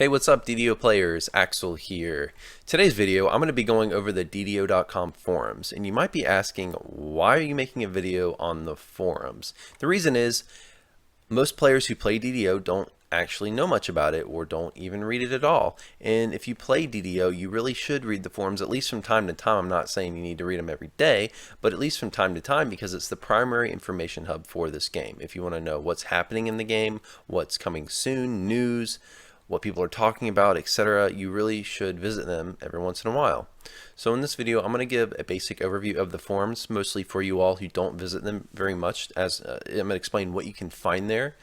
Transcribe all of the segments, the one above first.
Hey, what's up DDO players? Axel here. Today's video, I'm going to be going over the DDO.com forums, and you might be asking, why are you making a video on the forums? The reason is, most players who play DDO don't actually know much about it or don't even read it at all. And if you play DDO, you really should read the forums at least from time to time. I'm not saying you need to read them every day, but at least from time to time because it's the primary information hub for this game. If you want to know what's happening in the game, what's coming soon, news, what people are talking about, etc., you really should visit them every once in a while. So in this video, I'm going to give a basic overview of the forums, mostly for you all who don't visit them very much, as I'm going to explain what you can find there.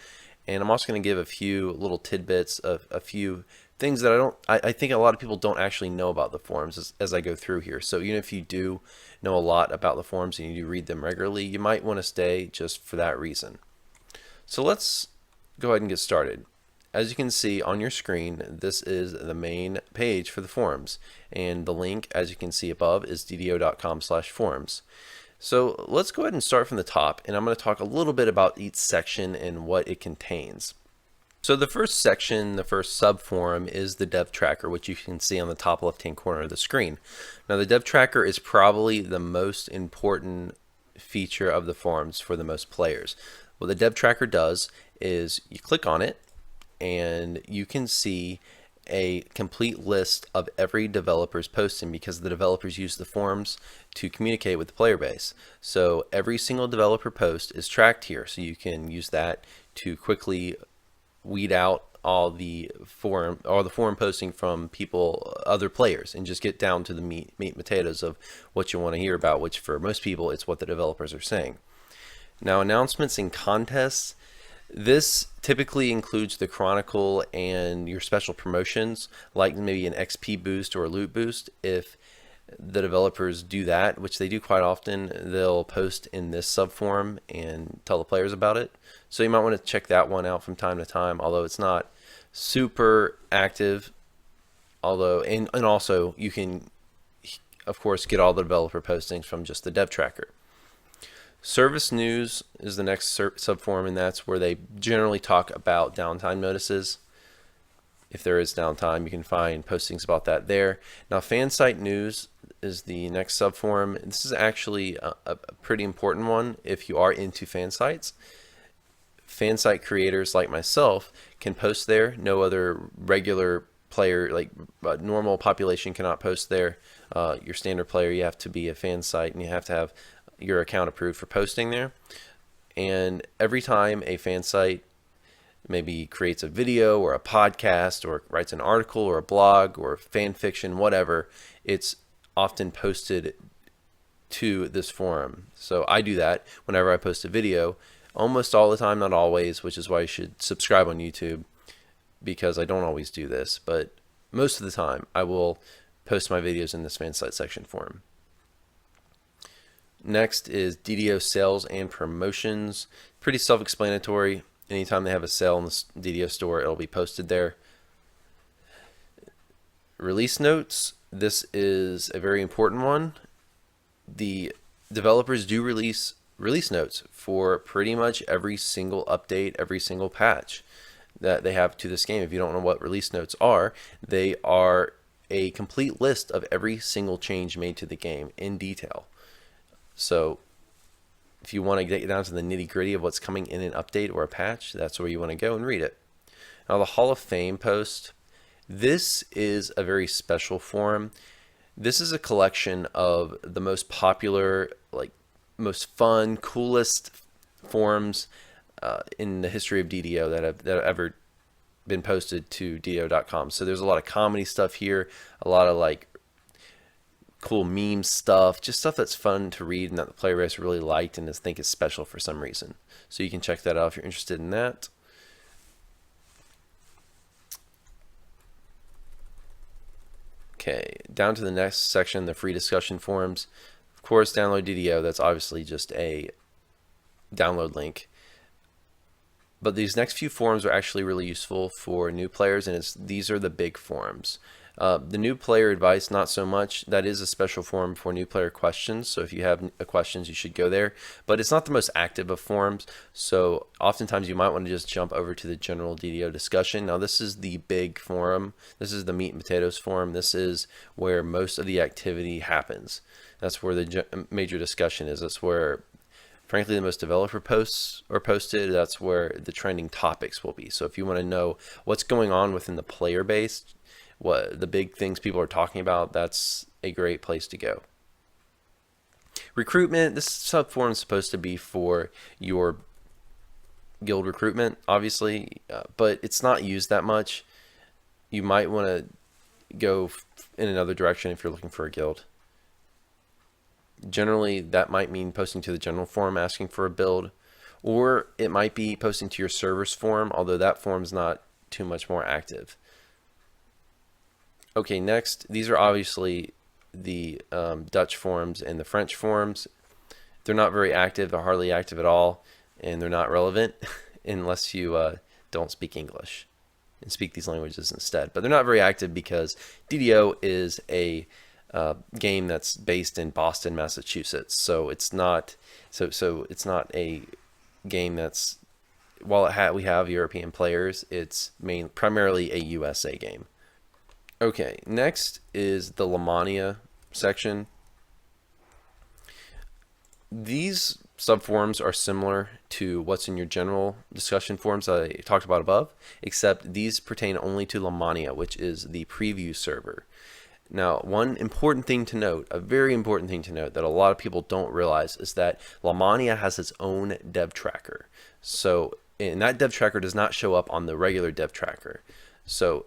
And I'm also going to give a few little tidbits of a few things that I think a lot of people don't actually know about the forums as I go through here. So even if you do know a lot about the forums and you do read them regularly, you might want to stay just for that reason. So let's go ahead and get started. As you can see on your screen, this is the main page for the forums, and the link, as you can see above, is ddo.com/forums. So let's go ahead and start from the top, and I'm going to talk a little bit about each section and what it contains. So the first section, the first sub-forum, is the dev tracker, which you can see on the top left-hand corner of the screen. Now the dev tracker is probably the most important feature of the forums for the most players. What the dev tracker does is you click on it, and you can see a complete list of every developer's posting, because the developers use the forums to communicate with the player base. So every single developer post is tracked here, so you can use that to quickly weed out all the forum posting from other players, and just get down to the meat and potatoes of what you want to hear about, which for most people it's what the developers are saying. Now, announcements and contests. This typically includes the Chronicle and your special promotions, like maybe an XP boost or a loot boost. If the developers do that, which they do quite often, they'll post in this subforum and tell the players about it. So you might want to check that one out from time to time, although it's not super active. And also you can, of course, get all the developer postings from just the dev tracker. Service news is the next subforum, and that's where they generally talk about downtime notices. If there is downtime, you can find postings about that there. Now, fan site news is the next subforum. This is actually a pretty important one if you are into fan sites. Fan site creators like myself can post there. No other regular player, like normal population, cannot post there. Your standard player, you have to be a fan site, and you have to have your account approved for posting there. And every time a fan site maybe creates a video or a podcast or writes an article or a blog or fan fiction, whatever, it's often posted to this forum. So I do that whenever I post a video, almost all the time, not always, which is why you should subscribe on YouTube, because I don't always do this, but most of the time I will post my videos in this fan site section forum. Next is DDO sales and promotions. Pretty self-explanatory. Anytime they have a sale in the DDO store, it'll be posted there. Release notes. This is a very important one. The developers do release notes for pretty much every single update, every single patch that they have to this game. If you don't know what release notes are, they are a complete list of every single change made to the game in detail. So if you want to get down to the nitty gritty of what's coming in an update or a patch, that's where you want to go and read it. Now, the Hall of Fame post. This is a very special forum. This is a collection of the most popular, most fun, coolest forums in the history of DDO that have ever been posted to DDO.com. So there's a lot of comedy stuff here, a lot of cool meme stuff, just stuff that's fun to read and that the player base really liked and think is special for some reason. So you can check that out if you're interested in that. Okay, down to the next section, the free discussion forums. Of course, download DDO. That's obviously just a download link. But these next few forums are actually really useful for new players, and these are the big forums. The new player advice, not so much. That is a special forum for new player questions. So if you have questions, you should go there. But it's not the most active of forums. So oftentimes you might want to just jump over to the general DDO discussion. Now this is the big forum. This is the meat and potatoes forum. This is where most of the activity happens. That's where the major discussion is. That's where, frankly, the most developer posts are posted. That's where the trending topics will be. So if you want to know what's going on within the player base, what the big things people are talking about, that's a great place to go. Recruitment, this subforum is supposed to be for your guild recruitment, obviously, but it's not used that much. You might want to go in another direction if you're looking for a guild. Generally, that might mean posting to the general forum asking for a build, or it might be posting to your servers forum, although that forum's not too much more active. Okay, next, these are obviously the Dutch forums and the French forums. They're not very active, they're hardly active at all, and they're not relevant unless you don't speak English and speak these languages instead. But they're not very active because DDO is a game that's based in Boston, Massachusetts. So it's not it's not a game that's, while we have European players, it's primarily a USA game. Okay, next is the Lamania section. These subforums are similar to what's in your general discussion forums that I talked about above, except these pertain only to Lamania, which is the preview server. Now, one important thing to note, a very important thing to note that a lot of people don't realize, is that Lamania has its own dev tracker. So, and that dev tracker does not show up on the regular dev tracker. So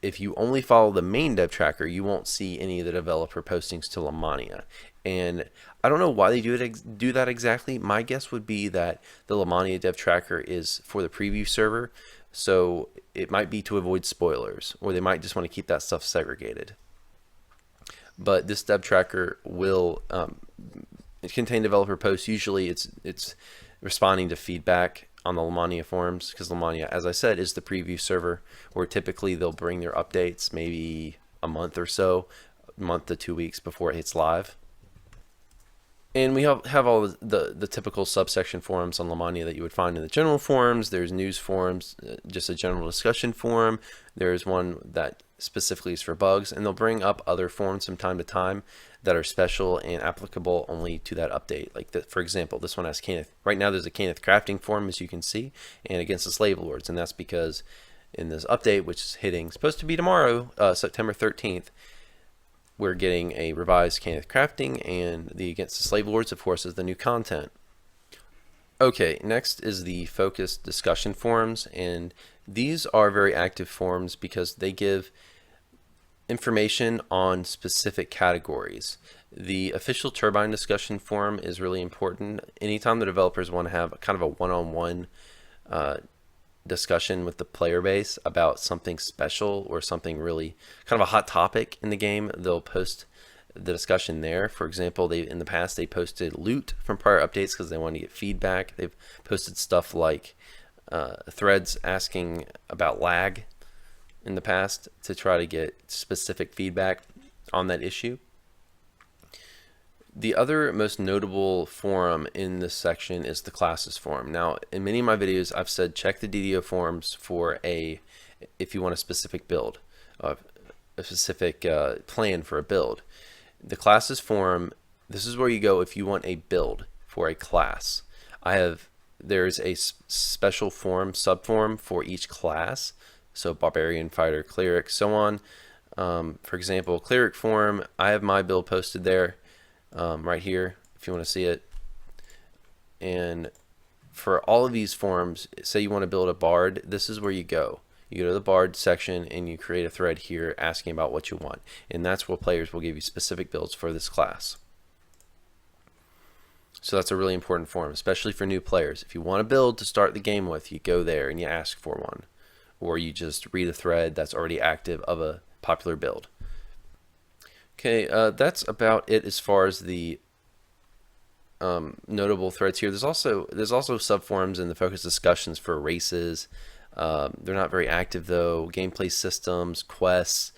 if you only follow the main dev tracker, you won't see any of the developer postings to Lamania. And I don't know why they do that exactly. My guess would be that the Lamania dev tracker is for the preview server, so it might be to avoid spoilers, or they might just want to keep that stuff segregated. But this dev tracker will contain developer posts. Usually it's responding to feedback on the Lamania forums, because Lamania, as I said, is the preview server where typically they'll bring their updates maybe a month or so, a month to 2 weeks before it hits live. And we have all the typical subsection forums on Lamania that you would find in the general forums. There's news forums, just a general discussion forum. There's one that specifically is for bugs, and they'll bring up other forums from time to time that are special and applicable only to that update. Like, for example, this one has Kenneth. Right now there's a Kenneth crafting forum, as you can see, and against the slave lords, and that's because in this update, which is hitting, supposed to be tomorrow, September 13th, we're getting a revised Kenneth crafting, and the Against the Slave Lords, of course, is the new content. Okay, next is the focused discussion forums, and these are very active forums because they give information on specific categories. The official Turbine discussion forum is really important. Anytime the developers want to have kind of a one-on-one discussion with the player base about something special or something really kind of a hot topic in the game, they'll post the discussion there. For example, in the past they posted loot from prior updates because they wanted to get feedback. They've posted stuff like threads asking about lag in the past to try to get specific feedback on that issue. The other most notable forum in this section is the classes forum. Now, in many of my videos, I've said check the DDO forums for if you want a specific build, a specific plan for a build. The classes forum, this is where you go if you want a build for a class. There's a special forum, subforum for each class. So barbarian, fighter, cleric, so on. For example, cleric forum, I have my build posted there. Right here if you want to see it. And for all of these forums, say you want to build a bard, this is where you go. You go to the bard section and you create a thread here asking about what you want, and that's where players will give you specific builds for this class. So that's a really important forum, especially for new players. If you want a build to start the game with, you go there and you ask for one, or you just read a thread that's already active of a popular build. Okay, that's about it as far as the notable threads here. There's also subforums in the focus discussions for races, They're not very active though. Gameplay systems, quests,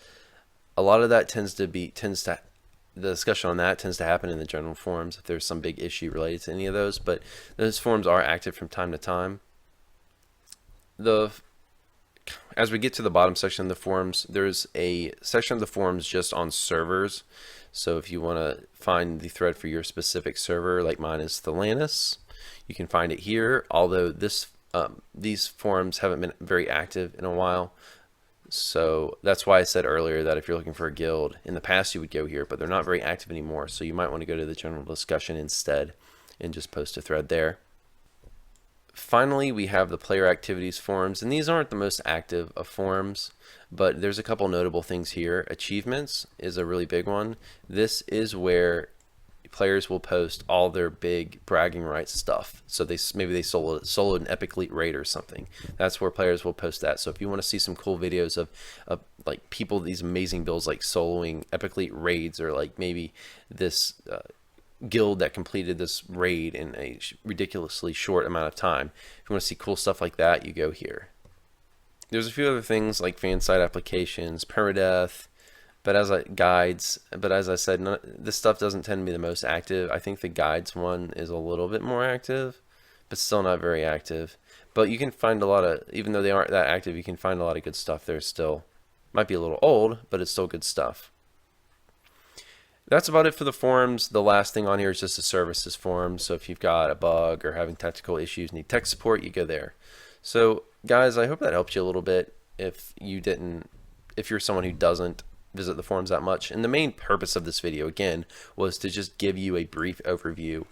a lot of that the discussion on that tends to happen in the general forums if there's some big issue related to any of those, but those forums are active from time to time. As we get to the bottom section of the forums, there's a section of the forums just on servers. So if you want to find the thread for your specific server, like mine is Stellantis, you can find it here, although these forums haven't been very active in a while. So that's why I said earlier that if you're looking for a guild, in the past you would go here, but they're not very active anymore. So you might want to go to the general discussion instead and just post a thread there. Finally, we have the player activities forums, and these aren't the most active of forums, but there's a couple notable things here. Achievements is a really big one. This is where players will post all their big bragging rights stuff. So maybe they soloed an epic elite raid or something. That's where players will post that. So if you want to see some cool videos of like people, these amazing builds like soloing epic elite raids, or like maybe this guild that completed this raid in a ridiculously short amount of time, if you want to see cool stuff like that, you go here. There's a few other things like fan site applications, permadeath, but as I said, this stuff doesn't tend to be the most active. I think the guides one is a little bit more active, but still not very active. But you can find a lot of, even though they aren't that active, you can find a lot of good stuff there still. Might be a little old, but it's still good stuff. That's about it for the forums. The last thing on here is just the services forum. So if you've got a bug or having technical issues, need tech support, you go there. So guys, I hope that helped you a little bit if you're someone who doesn't visit the forums that much. And the main purpose of this video, again, was to just give you a brief overview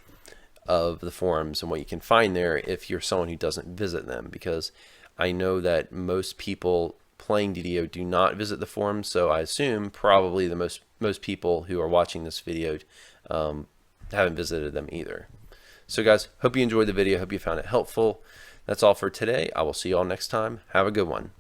of the forums and what you can find there if you're someone who doesn't visit them, because I know that most people playing DDO do not visit the forums, so I assume probably the most people who are watching this video haven't visited them either. So guys, hope you enjoyed the video, hope you found it helpful. That's all for today. I will see you all next time. Have a good one.